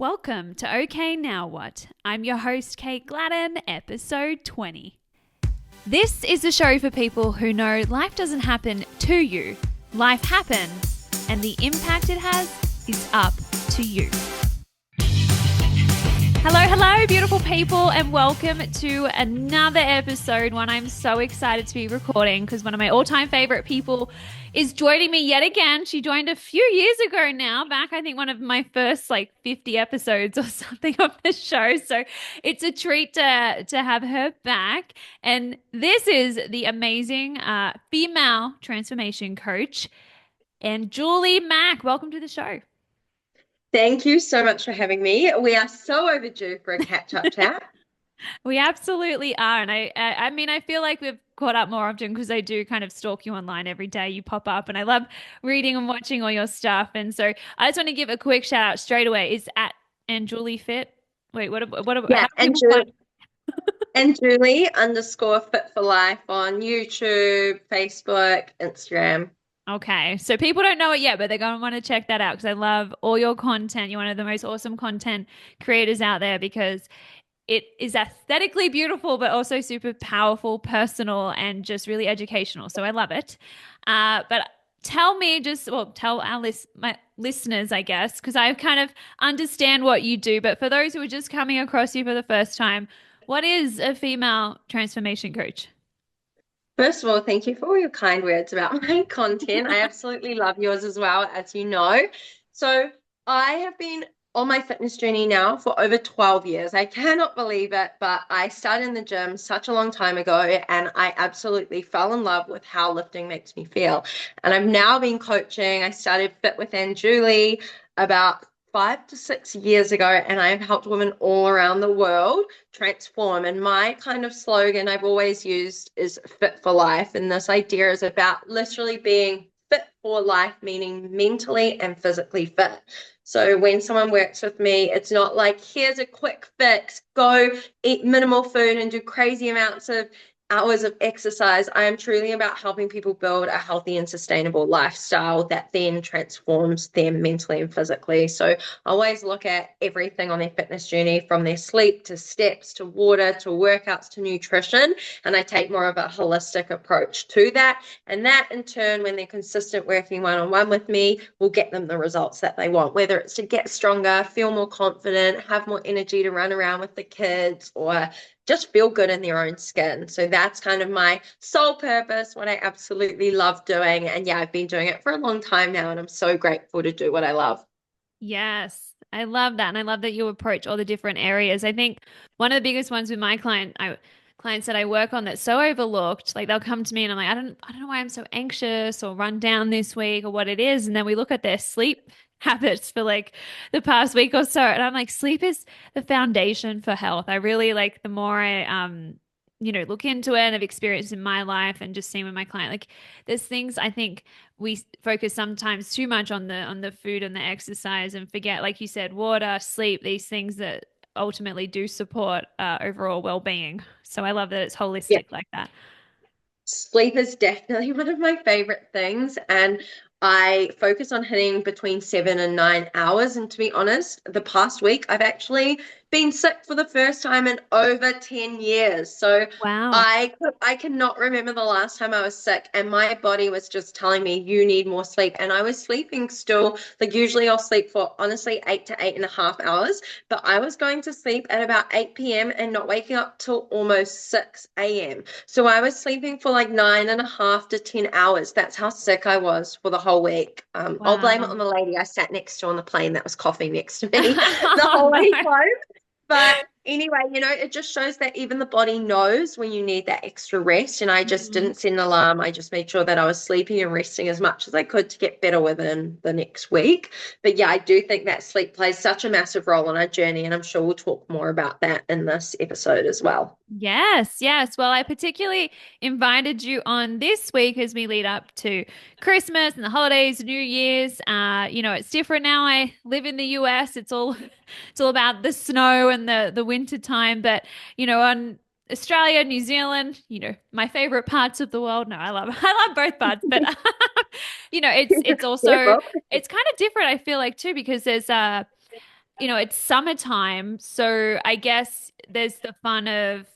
Welcome to OK Now What? I'm your host, Kate Gladden, episode 20. This is a show for people who know life doesn't happen to you. Life happens, and the impact it has is up to you. Hello, beautiful people, and welcome to another episode, one I'm so excited to be recording because one of my all-time favorite people is joining me yet again. She joined a few years ago now, back I think one of my first 50 episodes or something of the show. So it's a treat to have her back. And this is the amazing female transformation coach, Anjuli Mack. Welcome to the show. Thank you so much for having me. We are so overdue for a catch-up chat. We absolutely are. And I mean, I feel like we've caught up more often because I do kind of stalk you online every day. You pop up and I love reading and watching all your stuff. And so I just want to give a quick shout out straight away. Is at Anjuli Fit. Wait, Yeah, how do and people Julie, find? and Julie _ Fit for Life on YouTube, Facebook, Instagram. Okay. So people don't know it yet, but they're going to want to check that out because I love all your content. You're one of the most awesome content creators out there because it is aesthetically beautiful, but also super powerful, personal, and just really educational. So I love it. But tell me tell our my listeners, I guess, because I kind of understand what you do. But for those who are just coming across you for the first time, what is a female transformation coach? First of all, thank you for all your kind words about my content. I absolutely love yours as well, as you know. So I have been on my fitness journey now for over 12 years. I cannot believe it, but I started in the gym such a long time ago, and I absolutely fell in love with how lifting makes me feel. And I've now been coaching. I started Fit with Anjuli about 5 to 6 years ago, and I have helped women all around the world transform. And my kind of slogan I've always used is fit for life. And this idea is about literally being fit for life, meaning mentally and physically fit. So when someone works with me, it's not like, here's a quick fix, go eat minimal food and do crazy amounts of hours of exercise. I am truly about helping people build a healthy and sustainable lifestyle that then transforms them mentally and physically. So I always look at everything on their fitness journey, from their sleep to steps to water to workouts to nutrition. And I take more of a holistic approach to that. And that in turn, when they're consistent working one-on-one with me, will get them the results that they want, whether it's to get stronger, feel more confident, have more energy to run around with the kids, or just feel good in their own skin. So that's kind of my sole purpose, what I absolutely love doing. And yeah, I've been doing it for a long time now, and I'm so grateful to do what I love. Yes, I love that. And I love that you approach all the different areas. I think one of the biggest ones with my clients that I work on that's so overlooked, like they'll come to me and I'm like, I don't know why I'm so anxious or run down this week or what it is. And then we look at their sleep habits for the past week or so. And I'm like, sleep is the foundation for health. I really like the more I look into it and have experienced in my life and just seeing with my client, like there's things I think we focus sometimes too much on the food and the exercise and forget, like you said, water, sleep, these things that ultimately do support overall well-being. So I love that it's Yeah. holistic like that. Sleep is definitely one of my favorite things, and I focus on hitting between 7 and 9 hours. And to be honest, the past week I've actually been sick for the first time in over 10 years. So Wow. I cannot remember the last time I was sick, and my body was just telling me you need more sleep. And I was sleeping still, like usually I'll sleep for honestly 8 to 8.5 hours, but I was going to sleep at about 8 p.m. and not waking up till almost 6 a.m. So I was sleeping for like 9.5 to 10 hours. That's how sick I was for the whole week. I'll blame it on Wow. the lady I sat next to on the plane that was coughing next to me the Oh whole no. way home. But anyway, it just shows that even the body knows when you need that extra rest. And I just Mhm. didn't set an alarm. I just made sure that I was sleeping and resting as much as I could to get better within the next week. But yeah, I do think that sleep plays such a massive role on our journey. And I'm sure we'll talk more about that in this episode as well. Yes, yes. Well, I particularly invited you on this week as we lead up to Christmas and the holidays, New Year's. It's different now. I live in the US. It's all about the snow and the winter time. But on Australia, New Zealand, my favorite parts of the world. No, I love both parts, but it's Yeah, also Bob. it's kind of different. I feel like too because there's it's summertime, so I guess there's the fun of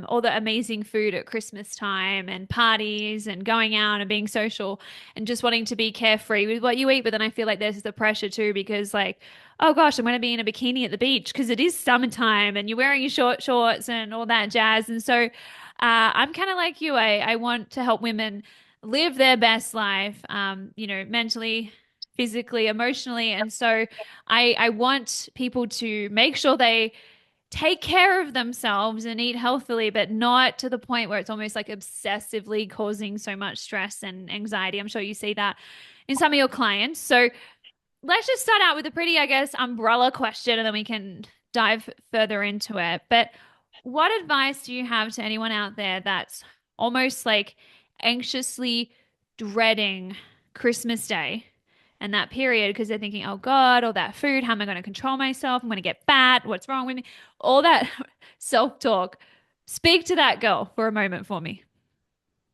all the amazing food at Christmas time and parties and going out and being social and just wanting to be carefree with what you eat. But then I feel like there's the pressure too because like, oh gosh, I'm going to be in a bikini at the beach because it is summertime and you're wearing your short shorts and all that jazz. And so I'm kind of like you. I want to help women live their best life, mentally, physically, emotionally. And so I want people to make sure they take care of themselves and eat healthily, but not to the point where it's almost like obsessively causing so much stress and anxiety. I'm sure you see that in some of your clients. So let's just start out with a pretty, I guess, umbrella question and then we can dive further into it. But what advice do you have to anyone out there that's almost like anxiously dreading Christmas Day and that period because they're thinking, oh God, all that food, how am I going to control myself? I'm going to get fat. What's wrong with me? All that self-talk. Speak to that girl for a moment for me.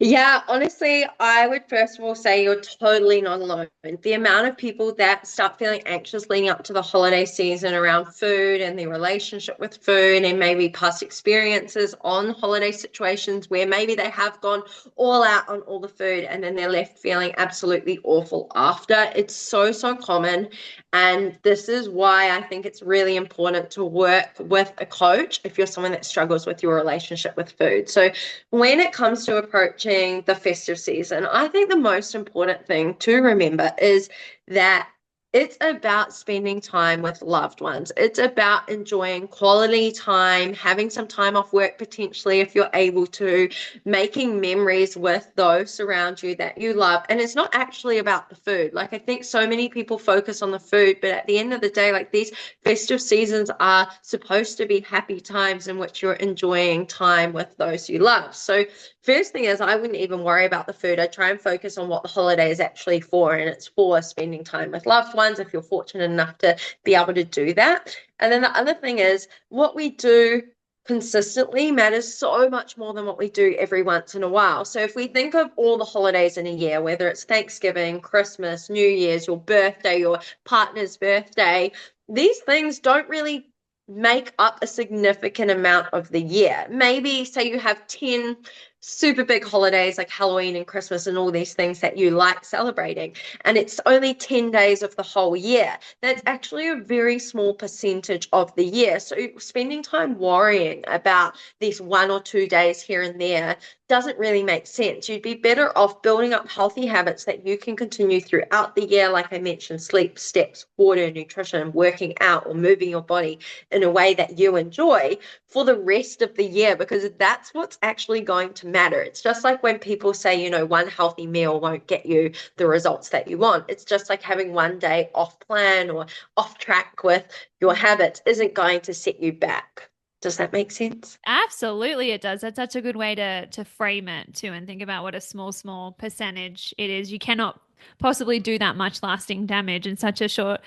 Yeah, honestly, I would first of all say you're totally not alone. The amount of people that start feeling anxious leading up to the holiday season around food and their relationship with food, and maybe past experiences on holiday situations where maybe they have gone all out on all the food and then they're left feeling absolutely awful after. It's so, so common. And this is why I think it's really important to work with a coach if you're someone that struggles with your relationship with food. So, when it comes to approaching the festive season, I think the most important thing to remember is that it's about spending time with loved ones. It's about enjoying quality time, having some time off work potentially if you're able to, making memories with those around you that you love. And it's not actually about the food. Like I think so many people focus on the food, but at the end of the day, like these festive seasons are supposed to be happy times in which you're enjoying time with those you love. So first thing is I wouldn't even worry about the food. I try and focus on what the holiday is actually for, and it's for spending time with loved ones if you're fortunate enough to be able to do that. And then the other thing is what we do consistently matters so much more than what we do every once in a while. So if we think of all the holidays in a year, whether it's Thanksgiving, Christmas, New Year's, your birthday, your partner's birthday, these things don't really make up a significant amount of the year. Maybe say you have 10 super big holidays like Halloween and Christmas and all these things that you like celebrating, and it's only 10 days of the whole year. That's actually a very small percentage of the year. So spending time worrying about these 1 or 2 days here and there doesn't really make sense. You'd be better off building up healthy habits that you can continue throughout the year, like I mentioned, sleep, steps, water, nutrition, working out, or moving your body in a way that you enjoy for the rest of the year, because that's what's actually going to matter. It's just like when people say, one healthy meal won't get you the results that you want. It's just like having one day off plan or off track with your habits isn't going to set you back. Does that make sense? Absolutely, it does. That's such a good way to frame it too, and think about what a small percentage it is. You cannot possibly do that much lasting damage in such a short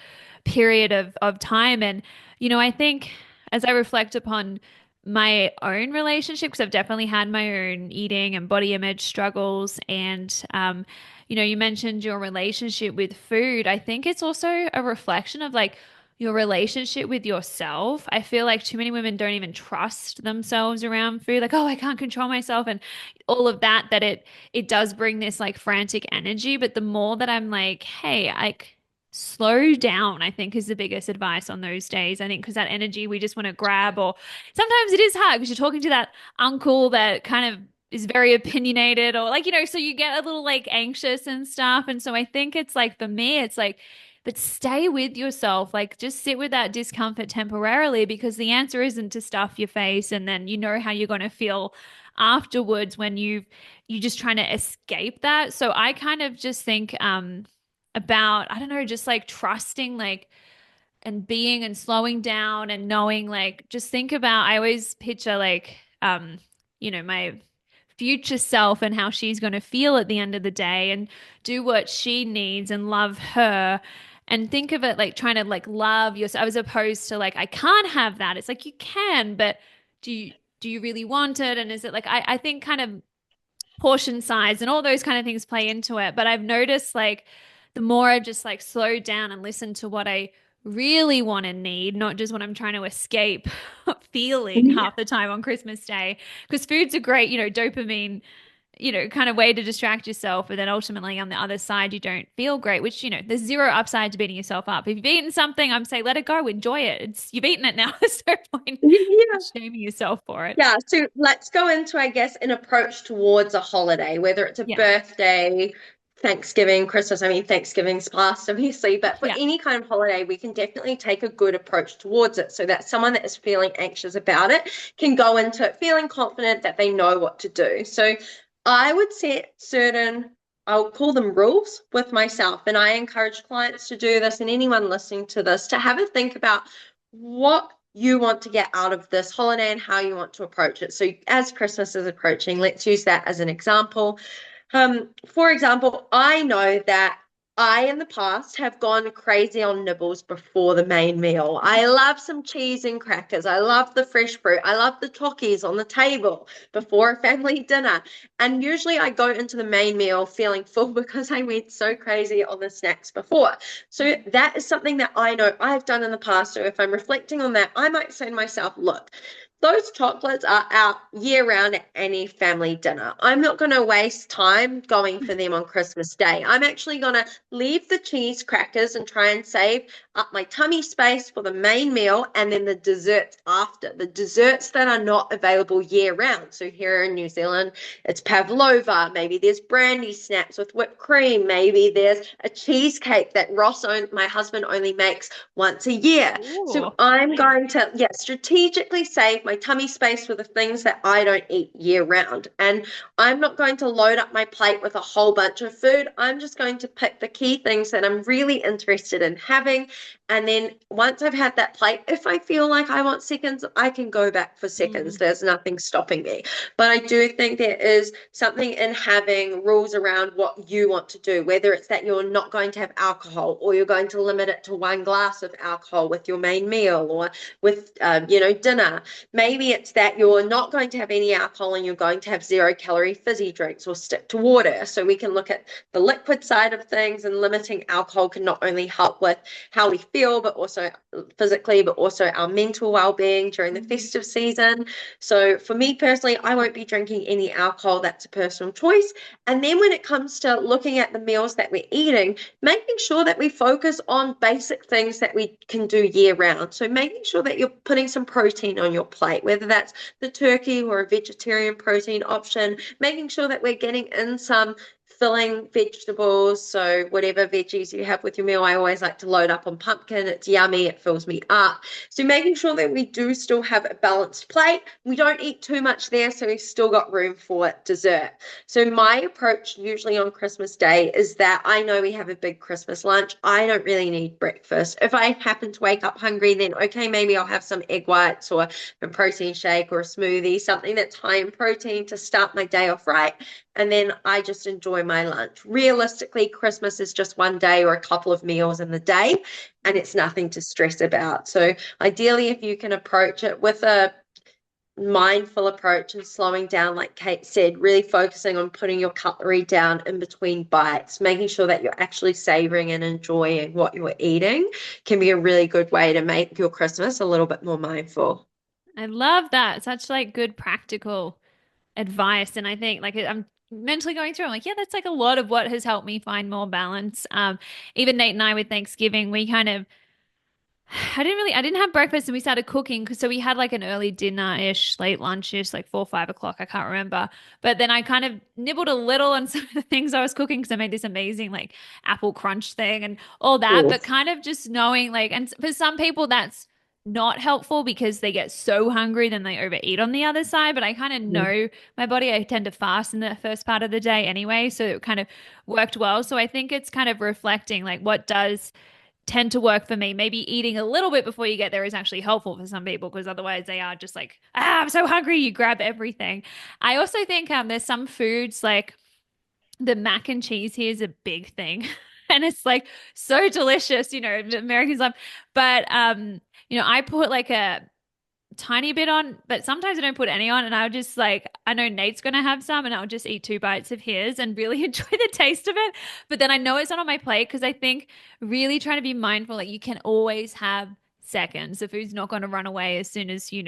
period of time. And I think as I reflect upon my own relationship, because I've definitely had my own eating and body image struggles, and you mentioned your relationship with food. I think it's also a reflection of like your relationship with yourself. I feel like too many women don't even trust themselves around food. Like, oh, I can't control myself and all of that, that it does bring this like frantic energy. But the more that I'm like, hey, like slow down, I think is the biggest advice on those days. I think because that energy we just want to grab, or sometimes it is hard because you're talking to that uncle that kind of is very opinionated, or like, so you get a little like anxious and stuff. And so I think it's like for me, it's like, but stay with yourself. Like just sit with that discomfort temporarily because the answer isn't to stuff your face and then you know how you're going to feel afterwards when you're just trying to escape that. So I kind of just think about, I don't know, just like trusting like and being and slowing down and knowing like just think about, I always picture like my future self and how she's going to feel at the end of the day and do what she needs and love her, and think of it like trying to like love yourself as opposed to like I can't have that. It's like you can, but do you really want it? And is it like I think kind of portion size and all those kind of things play into it. But I've noticed like the more I just like slow down and listen to what I really want and need, not just what I'm trying to escape feeling Yeah. half the time on Christmas Day. Because foods are great, dopamine, kind of way to distract yourself. But then ultimately on the other side, you don't feel great, which, there's zero upside to beating yourself up. If you've eaten something, I'm saying let it go, enjoy it. You've eaten it now. There's no point in Yeah. shaming yourself for it. Yeah, so let's go into, I guess, an approach towards a holiday, whether it's a Yeah. birthday, Thanksgiving, Christmas. I mean, Thanksgiving's past, obviously, but for Yeah. any kind of holiday, we can definitely take a good approach towards it so that someone that is feeling anxious about it can go into it feeling confident that they know what to do. So I would set certain, I'll call them rules with myself, and I encourage clients to do this and anyone listening to this to have a think about what you want to get out of this holiday and how you want to approach it. So, as Christmas is approaching, let's use that as an example. For example, I know that I in the past have gone crazy on nibbles before the main meal. I love some cheese and crackers. I love the fresh fruit. I love the Takis on the table before a family dinner. And usually I go into the main meal feeling full because I went so crazy on the snacks before. So that is something that I know I've done in the past. So if I'm reflecting on that, I might say to myself, look, those chocolates are out year round at any family dinner. I'm not going to waste time going for them on Christmas Day. I'm actually going to leave the cheese crackers and try and save up my tummy space for the main meal and then the desserts after. The desserts that are not available year round. So here in New Zealand, it's pavlova. Maybe there's brandy snaps with whipped cream. Maybe there's a cheesecake that my husband, only makes once a year. Ooh. So I'm going to, yeah, strategically save my tummy space for the things that I don't eat year round. And I'm not going to load up my plate with a whole bunch of food. I'm just going to pick the key things that I'm really interested in having. And then once I've had that plate, if I feel like I want seconds, I can go back for seconds. Mm. There's nothing stopping me. But I do think there is something in having rules around what you want to do, whether it's that you're not going to have alcohol or you're going to limit it to one glass of alcohol with your main meal or with, dinner. Maybe it's that you're not going to have any alcohol and you're going to have 0 calorie fizzy drinks or stick to water. So we can look at the liquid side of things, and limiting alcohol can not only help with how we feel, but also physically, but also our mental well-being during the Mhm. festive season. So for me personally, I won't be drinking any alcohol. That's a personal choice. And then when it comes to looking at the meals that we're eating, making sure that we focus on basic things that we can do year round. So making sure that you're putting some protein on your plate, whether that's the turkey or a vegetarian protein option, making sure that we're getting in some filling vegetables. So whatever veggies you have with your meal, I always like to load up on pumpkin. It's yummy. It fills me up. So making sure that we do still have a balanced plate. We don't eat too much there, so we've still got room for dessert. So my approach usually on Christmas Day is that I know we have a big Christmas lunch. I don't really need breakfast. If I happen to wake up hungry, then okay, maybe I'll have some egg whites or a protein shake or a smoothie, something that's high in protein to start my day off right. And then I just enjoy my lunch. Realistically, Christmas is just one day or a couple of meals in the day, and it's nothing to stress about. So ideally, if you can approach it with a mindful approach and slowing down, like Kate said, really focusing on putting your cutlery down in between bites, making sure that you're actually savoring and enjoying what you're eating can be a really good way to make your Christmas a little bit more mindful. I love that. Such like good practical advice. And I think like I'm mentally going through, I'm like, yeah, that's like a lot of what has helped me find more balance. Even Nate and I with Thanksgiving, we kind of I didn't have breakfast and we started cooking because so we had like an early dinner-ish, late lunch-ish, like 4, 5 o'clock. I can't remember. But then I kind of nibbled a little on some of the things I was cooking because I made this amazing like apple crunch thing and all that. Cool. But kind of just knowing like, and for some people that's not helpful because they get so hungry then they overeat on the other side. But I kind of know my body. I tend to fast in the first part of the day anyway, so it kind of worked well. So I think it's kind of reflecting like what does tend to work for me. Maybe eating a little bit before you get there is actually helpful for some people because otherwise they are just like, I'm so hungry. You grab everything. I also think there's some foods like the mac and cheese here is a big thing. And it's like so delicious, Americans love. But I put like a tiny bit on, but sometimes I don't put any on. And I would just like, I know Nate's gonna have some, and I'll just eat 2 bites of his and really enjoy the taste of it. But then I know it's not on my plate because I think really trying to be mindful, like you can always have seconds. The food's not going to run away as soon as you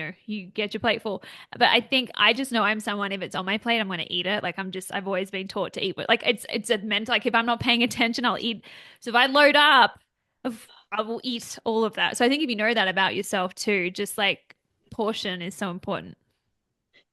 get your plate full. But I think I just know I'm someone, if it's on my plate, I'm going to eat it. Like I've always been taught to eat, but like it's a mental, like if I'm not paying attention, I'll eat. So if I load up, I will eat all of that. So I think if you know that about yourself too, just like portion is so important.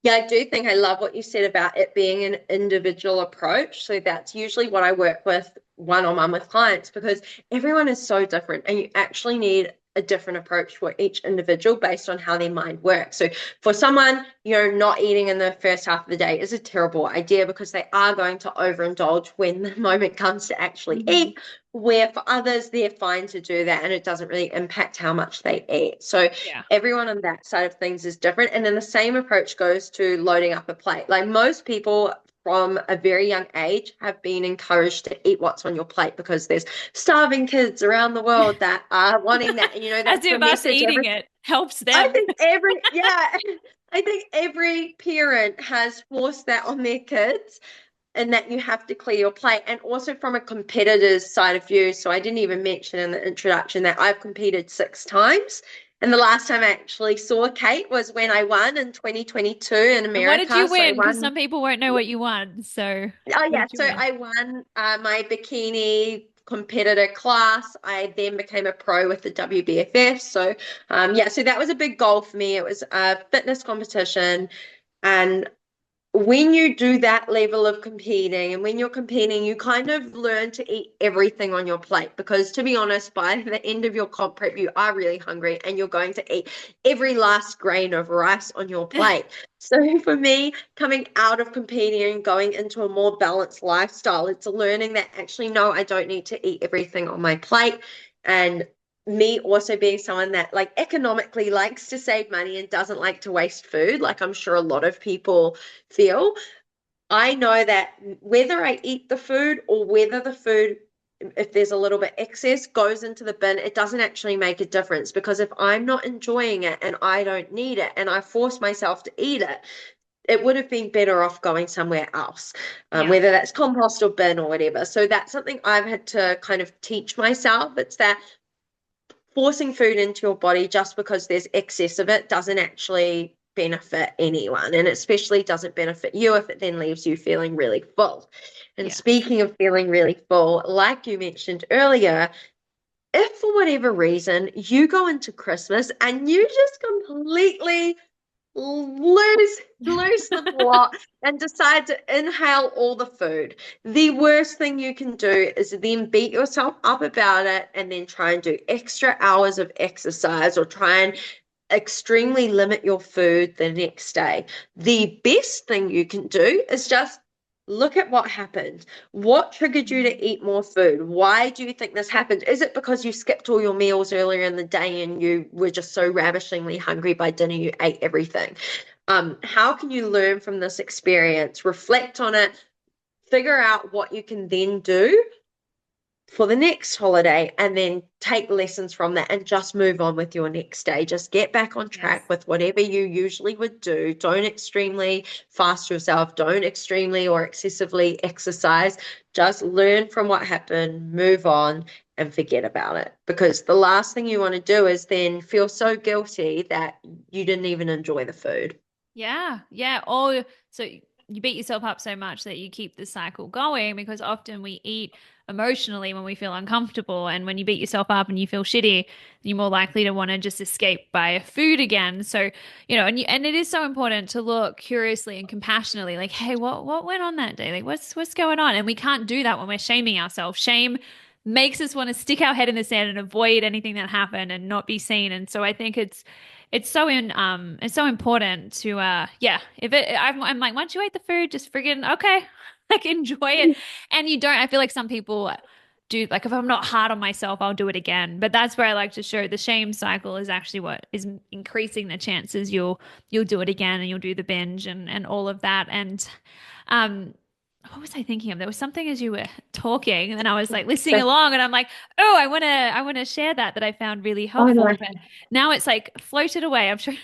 Yeah, I do think I love what you said about it being an individual approach. So that's usually what I work with one-on-one with clients because everyone is so different and you actually need a different approach for each individual based on how their mind works. So for someone, not eating in the first half of the day is a terrible idea because they are going to overindulge when the moment comes to actually Hmm. eat, where for others, they're fine to do that and it doesn't really impact how much they eat. So Yeah. everyone on that side of things is different. And then the same approach goes to loading up a plate. Like most people from a very young age have been encouraged to eat what's on your plate because there's starving kids around the world that are wanting that. And As that's the if us message eating it helps I them. think yeah, I think every parent has forced that on their kids and that you have to clear your plate. And also from a competitor's side of view. So I didn't even mention in the introduction that I've competed 6 times. And the last time I actually saw Kate was when I won in 2022 in And what did America. you So I win? Because won. some people won't know what you won. So Oh, what yeah. did you So win? I won my bikini competitor class. I then became a pro with the WBFF. So, yeah, so that was a big goal for me. It was a fitness competition. And when you do that level of competing and when you're competing, you kind of learn to eat everything on your plate because to be honest, by the end of your comp prep, you are really hungry and you're going to eat every last grain of rice on your plate. So for me, coming out of competing and going into a more balanced lifestyle, it's learning that actually, no, I don't need to eat everything on my plate. And me also being someone that like economically likes to save money and doesn't like to waste food, like I'm sure a lot of people feel. I know that whether I eat the food or whether the food, if there's a little bit excess, goes into the bin, it doesn't actually make a difference because if I'm not enjoying it and I don't need it and I force myself to eat it, it would have been better off going somewhere else, Yeah. whether that's compost or bin or whatever. So that's something I've had to kind of teach myself. It's that forcing food into your body just because there's excess of it doesn't actually benefit anyone and especially doesn't benefit you if it then leaves you feeling really full. And Yes. speaking of feeling really full, like you mentioned earlier, if for whatever reason you go into Christmas and you just completely lose the plot and decide to inhale all the food. The worst thing you can do is then beat yourself up about it and then try and do extra hours of exercise or try and extremely limit your food the next day. The best thing you can do is just look at what happened. What triggered you to eat more food? Why do you think this happened? Is it because you skipped all your meals earlier in the day and you were just so ravishingly hungry by dinner you ate everything? How can you learn from this experience? Reflect on it, figure out what you can then do for the next holiday and then take lessons from that and just move on with your next day. Just get back on track Yes. with whatever you usually would do. Don't extremely fast yourself, don't extremely or excessively exercise. Just learn from what happened, move on, and forget about it. Because the last thing you want to do is then feel so guilty that you didn't even enjoy the food. Yeah, yeah. Or so you beat yourself up so much that you keep the cycle going because often we eat emotionally when we feel uncomfortable. And when you beat yourself up and you feel shitty, you're more likely to want to just escape by food again. So, and it is so important to look curiously and compassionately, like, hey, what went on that day? Like what's going on? And we can't do that when we're shaming ourselves. Shame makes us want to stick our head in the sand and avoid anything that happened and not be seen. And so I think it's so important to yeah, if it I'm like once you eat the food just friggin' okay, like enjoy it. And you don't, I feel like some people do, like if I'm not hard on myself I'll do it again, but that's where I like to show the shame cycle is actually what is increasing the chances you'll do it again and you'll do the binge and all of that. And um what was I thinking of? There was something as you were talking, and then I was like listening along, and I'm like, oh, I want to share that I found really Oh helpful. no. But now it's like floated away. I'm sure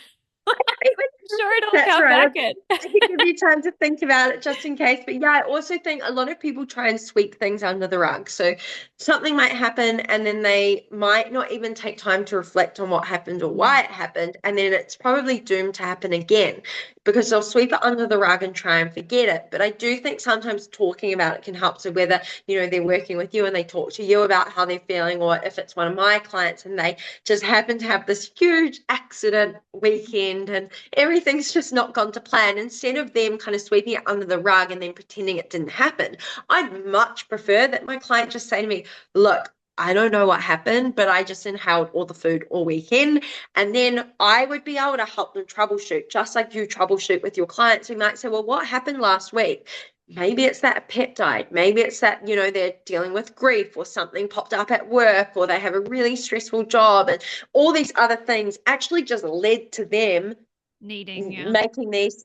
Sure, it'll That's come right. back in. I can give you time to think about it just in case. But yeah, I also think a lot of people try and sweep things under the rug. So something might happen and then they might not even take time to reflect on what happened or why Mm. it happened. And then it's probably doomed to happen again because they'll sweep it under the rug and try and forget it. But I do think sometimes talking about it can help. So whether, they're working with you and they talk to you about how they're feeling, or if it's one of my clients and they just happen to have this huge accident weekend and everything's just not gone to plan. Instead of them kind of sweeping it under the rug and then pretending it didn't happen, I'd much prefer that my client just say to me, look, I don't know what happened, but I just inhaled all the food all weekend. And then I would be able to help them troubleshoot, just like you troubleshoot with your clients. We might say, well, what happened last week? Maybe it's that a pet died. Maybe it's that, they're dealing with grief or something popped up at work or they have a really stressful job, and all these other things actually just led to them Needing, yeah. making these,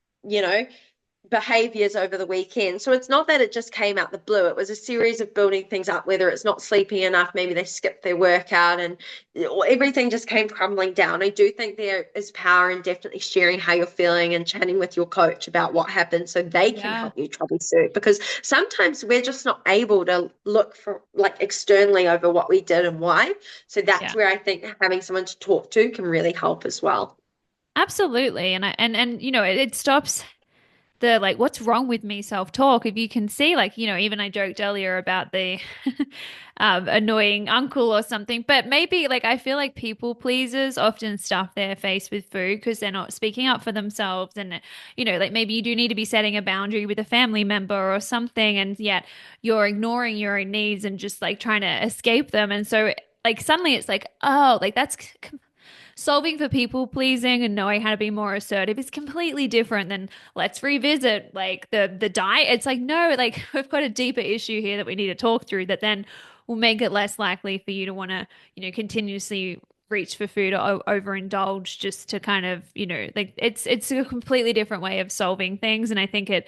behaviors over the weekend. So it's not that it just came out the blue. It was a series of building things up, whether it's not sleeping enough, maybe they skipped their workout, and everything just came crumbling down. I do think there is power in definitely sharing how you're feeling and chatting with your coach about what happened so they can Yeah. help you troubleshoot, because sometimes we're just not able to look for like externally over what we did and why. So that's Yeah. where I think having someone to talk to can really help as well. Absolutely. And it stops the like what's wrong with me self-talk. If you can see, like, even I joked earlier about the annoying uncle or something, but maybe like I feel like people pleasers often stuff their face with food because they're not speaking up for themselves. And like maybe you do need to be setting a boundary with a family member or something, and yet you're ignoring your own needs and just like trying to escape them. And so like suddenly it's like, oh, like that's solving for people pleasing and knowing how to be more assertive is completely different than let's revisit like the diet. It's like, no, like we've got a deeper issue here that we need to talk through that then will make it less likely for you to want to, continuously reach for food or overindulge just to kind of, like it's a completely different way of solving things. And I think it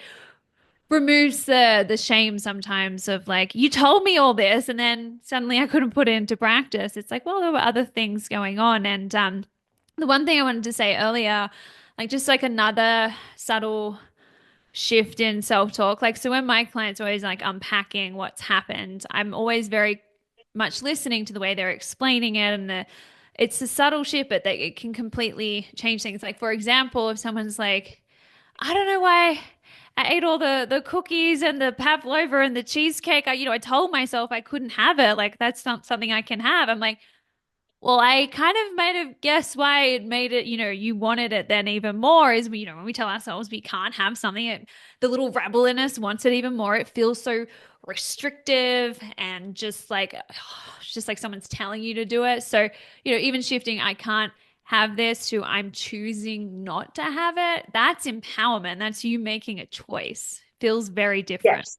removes the shame sometimes of like, you told me all this and then suddenly I couldn't put it into practice. It's like, well, there were other things going on. And the one thing I wanted to say earlier, like just like another subtle shift in self-talk. Like, so when my clients are always like unpacking what's happened, I'm always very much listening to the way they're explaining it, and it's a subtle shift, but that it can completely change things. Like, for example, if someone's like, I don't know why I ate all the cookies and the pavlova and the cheesecake. I told myself I couldn't have it. Like that's not something I can have. I'm like, well, I kind of might have guessed why it made it, you wanted it then even more is, when we tell ourselves we can't have something, the little rebel in us wants it even more. It feels so restrictive and just like, it's just like someone's telling you to do it. So, even shifting, I can't have this to I'm choosing not to have it. That's empowerment. That's you making a choice. Feels very different. Yes.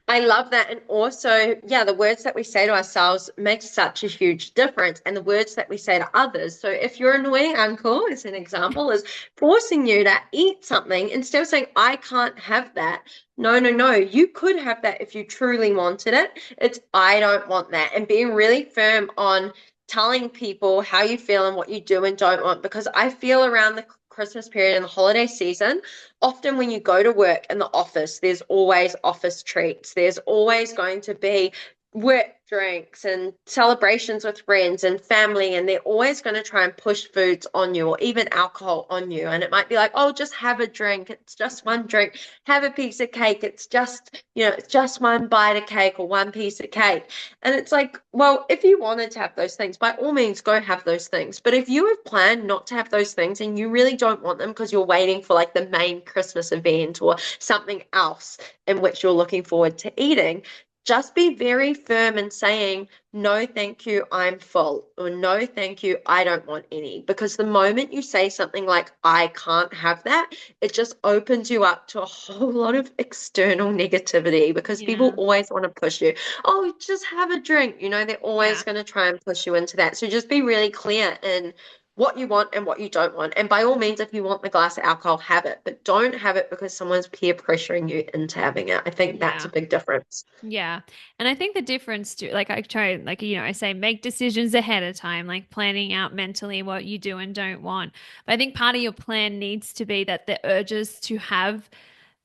I love that. And also, yeah, the words that we say to ourselves make such a huge difference, and the words that we say to others. So if your annoying uncle, as an example, is forcing you to eat something, instead of saying, I can't have that, no, no, no, you could have that if you truly wanted it. It's, I don't want that. And being really firm on telling people how you feel and what you do and don't want. Because I feel around the Christmas period and the holiday season, often when you go to work in the office, there's always office treats. There's always going to be work drinks and celebrations with friends and family, and they're always going to try and push foods on you or even alcohol on you. And it might be like, oh, just have a drink. It's just one drink. Have a piece of cake. It's just, it's just one bite of cake or one piece of cake. And it's like, well, if you wanted to have those things, by all means, go have those things. But if you have planned not to have those things and you really don't want them because you're waiting for like the main Christmas event or something else in which you're looking forward to eating, just be very firm in saying, no, thank you, I'm full, or no, thank you, I don't want any. Because the moment you say something like, I can't have that, it just opens you up to a whole lot of external negativity because people Yeah. always want to push you. Oh, just have a drink. They're always Yeah. going to try and push you into that. So just be really clear in what you want and what you don't want. And by all means, if you want the glass of alcohol, have it, but don't have it because someone's peer pressuring you into having it. I think that's a Yeah. big difference. Yeah. And I think the difference too, like I try, like, I say make decisions ahead of time, like planning out mentally what you do and don't want. But I think part of your plan needs to be that the urges to have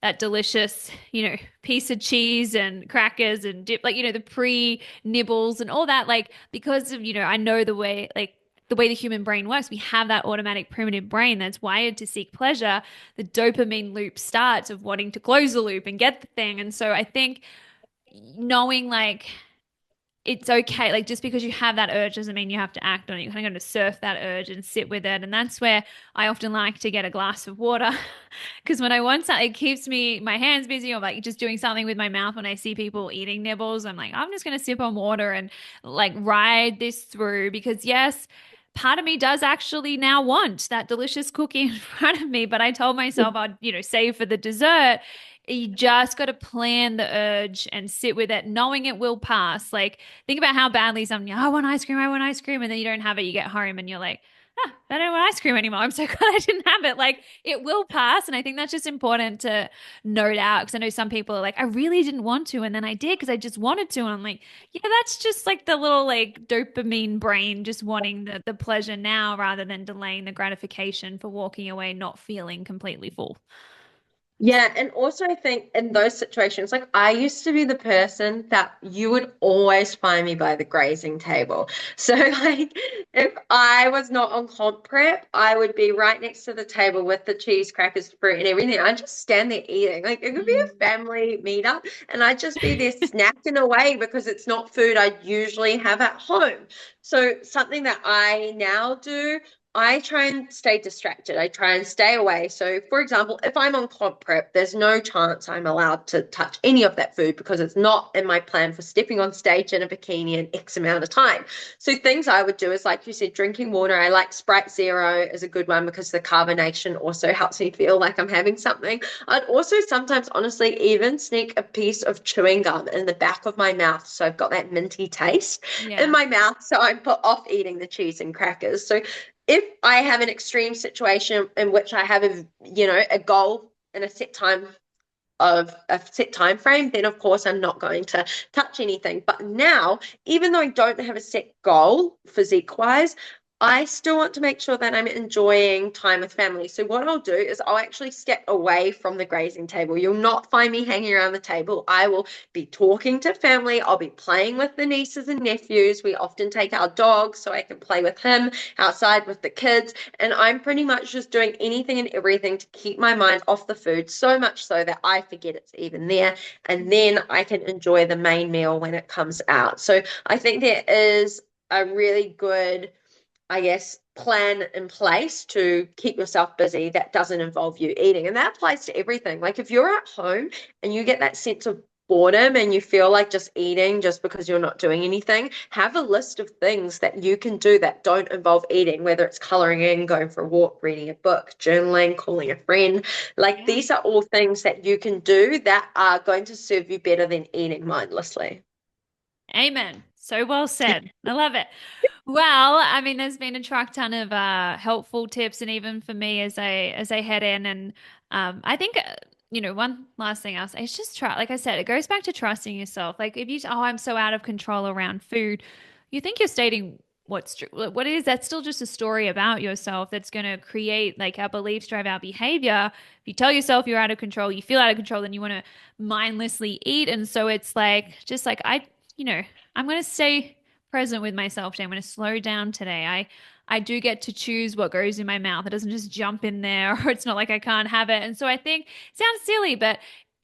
that delicious, piece of cheese and crackers and dip, like, the pre nibbles and all that, like, because of, I know the way the human brain works, we have that automatic primitive brain that's wired to seek pleasure. The dopamine loop starts of wanting to close the loop and get the thing. And so I think knowing like it's okay. Like just because you have that urge doesn't mean you have to act on it. You're kind of going to surf that urge and sit with it. And that's where I often like to get a glass of water because when I want something, it keeps my hands busy or like just doing something with my mouth. When I see people eating nibbles, I'm like, I'm just going to sip on water and like ride this through because yes, part of me does actually now want that delicious cookie in front of me. But I told myself I'd, save for the dessert. You just got to plan the urge and sit with it, knowing it will pass. Like, think about how badly I want ice cream, I want ice cream, and then you don't have it. You get home and you're like, I don't want ice cream anymore. I'm so glad I didn't have it. Like, it will pass. And I think that's just important to note out because I know some people are like, I really didn't want to. And then I did because I just wanted to. And I'm like, yeah, that's just like the little like dopamine brain just wanting the pleasure now rather than delaying the gratification for walking away not feeling completely full. Yeah, and also I think in those situations, like I used to be the person that you would always find me by the grazing table. So like if I was not on comp prep, I would be right next to the table with the cheese, crackers, fruit, and everything. I'd just stand there eating. Like it could be a Mm. family meetup, and I'd just be there snacking away because it's not food I usually have at home. So something that I now do, I try and stay distracted. I try and stay away. So, for example, if I'm on comp prep, there's no chance I'm allowed to touch any of that food because it's not in my plan for stepping on stage in a bikini in X amount of time. So, things I would do is, like you said, drinking water. I like Sprite Zero is a good one because the carbonation also helps me feel like I'm having something. I'd also sometimes, honestly, even sneak a piece of chewing gum in the back of my mouth. So, I've got that minty taste in Yeah. my mouth. So, I'm put off eating the cheese and crackers. So, if I have an extreme situation in which I have a goal and a set time frame, then of course I'm not going to touch anything. But now, even though I don't have a set goal physique wise, I still want to make sure that I'm enjoying time with family. So what I'll do is I'll actually step away from the grazing table. You'll not find me hanging around the table. I will be talking to family. I'll be playing with the nieces and nephews. We often take our dog so I can play with him outside with the kids. And I'm pretty much just doing anything and everything to keep my mind off the food, so much so that I forget it's even there. And then I can enjoy the main meal when it comes out. So I think there is a really good, I guess, plan in place to keep yourself busy that doesn't involve you eating. And that applies to everything. Like if you're at home and you get that sense of boredom and you feel like just eating just because you're not doing anything, have a list of things that you can do that don't involve eating, whether it's coloring in, going for a walk, reading a book, journaling, calling a friend. Like Yeah. these are all things that you can do that are going to serve you better than eating mindlessly. Amen. So well said. I love it. Well, I mean, there's been a truck ton of helpful tips, and even for me as I head in, and I think one last thing I'll say is just try. Like I said, it goes back to trusting yourself. Like if I'm so out of control around food, you think you're stating what's true. What it is, that's still just a story about yourself that's going to create like our beliefs drive our behavior. If you tell yourself you're out of control, you feel out of control, then you want to mindlessly eat, and so it's like just like I'm going to stay present with myself today. I'm going to slow down today. I do get to choose what goes in my mouth. It doesn't just jump in there, or it's not like I can't have it. And so I think it sounds silly, but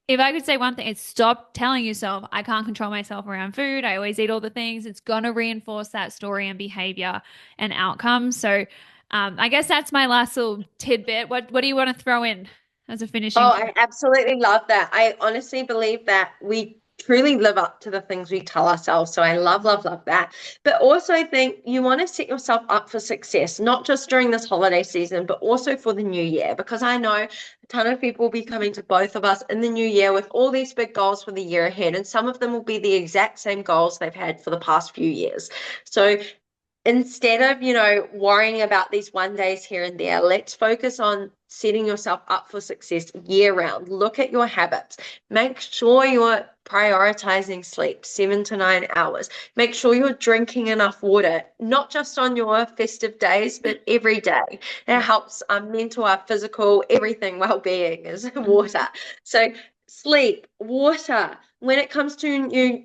if I could say one thing, it's stop telling yourself I can't control myself around food. I always eat all the things. It's gonna reinforce that story and behavior and outcomes. So I guess that's my last little tidbit. What do you want to throw in as a Oh, finishing I point? absolutely love that. I honestly believe that we truly live up to the things we tell ourselves. So I love, love, love that. But also, I think you want to set yourself up for success, not just during this holiday season, but also for the new year. Because I know a ton of people will be coming to both of us in the new year with all these big goals for the year ahead. And some of them will be the exact same goals they've had for the past few years. So instead of, worrying about these one days here and there, let's focus on setting yourself up for success year round. Look at your habits. Make sure you're prioritizing sleep, 7 to 9 hours. Make sure you're drinking enough water, not just on your festive days, but every day. It Yeah. helps our mental, our physical, everything well-being is Mhm. water. So sleep, water. When it comes to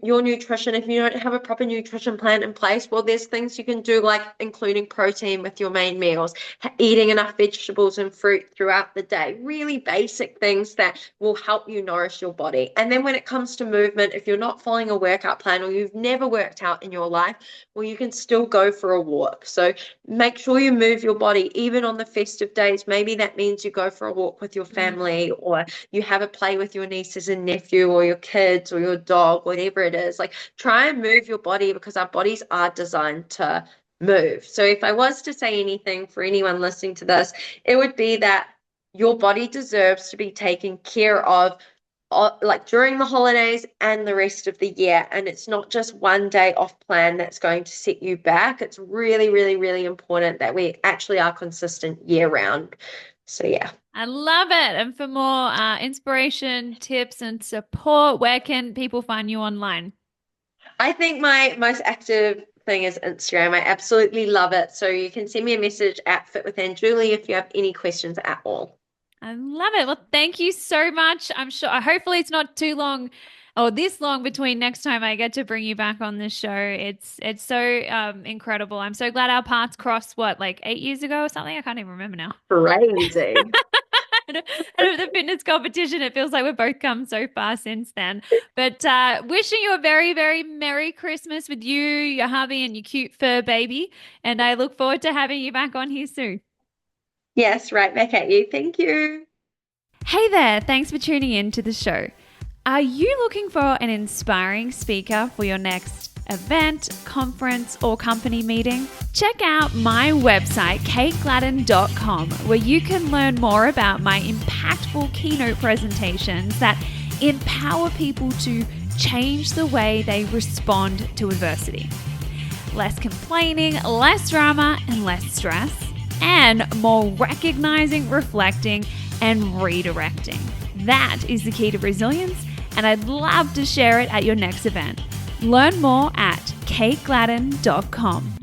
your nutrition, if you don't have a proper nutrition plan in place, well, there's things you can do like including protein with your main meals, eating enough vegetables and fruit throughout the day, really basic things that will help you nourish your body. And then when it comes to movement, if you're not following a workout plan or you've never worked out in your life, well, you can still go for a walk. So make sure you move your body even on the festive days. Maybe that means you go for a walk with your Mm. family, or you have a play with your nieces and nephew or your kids or your dog, whatever it is. Like, try and move your body, because our bodies are designed to move. So if I was to say anything for anyone listening to this, it would be that your body deserves to be taken care of, like during the holidays and the rest of the year. And it's not just one day off plan that's going to set you back. It's really, really, really important that we actually are consistent year round. So yeah. I love it. And for more inspiration, tips, and support, where can people find you online? I think my most active thing is Instagram. I absolutely love it. So you can send me a message at Fit with Anjuli if you have any questions at all. I love it. Well, thank you so much. I'm sure, hopefully, it's not too long or this long between next time I get to bring you back on this show. It's so incredible. I'm so glad our paths crossed, what, like 8 years ago or something? I can't even remember now. Crazy. Out of the fitness competition, it feels like we've both come so far since then. But wishing you a very, very Merry Christmas with you, your hubby, and your cute fur baby. And I look forward to having you back on here soon. Yes, right back at you. Thank you. Hey there, thanks for tuning in to the show. Are you looking for an inspiring speaker for your next event, conference, or company meeting? Check out my website, kategladden.com, where you can learn more about my impactful keynote presentations that empower people to change the way they respond to adversity. Less complaining, less drama, and less stress, and more recognizing, reflecting, and redirecting. That is the key to resilience, and I'd love to share it at your next event. Learn more at kategladden.com.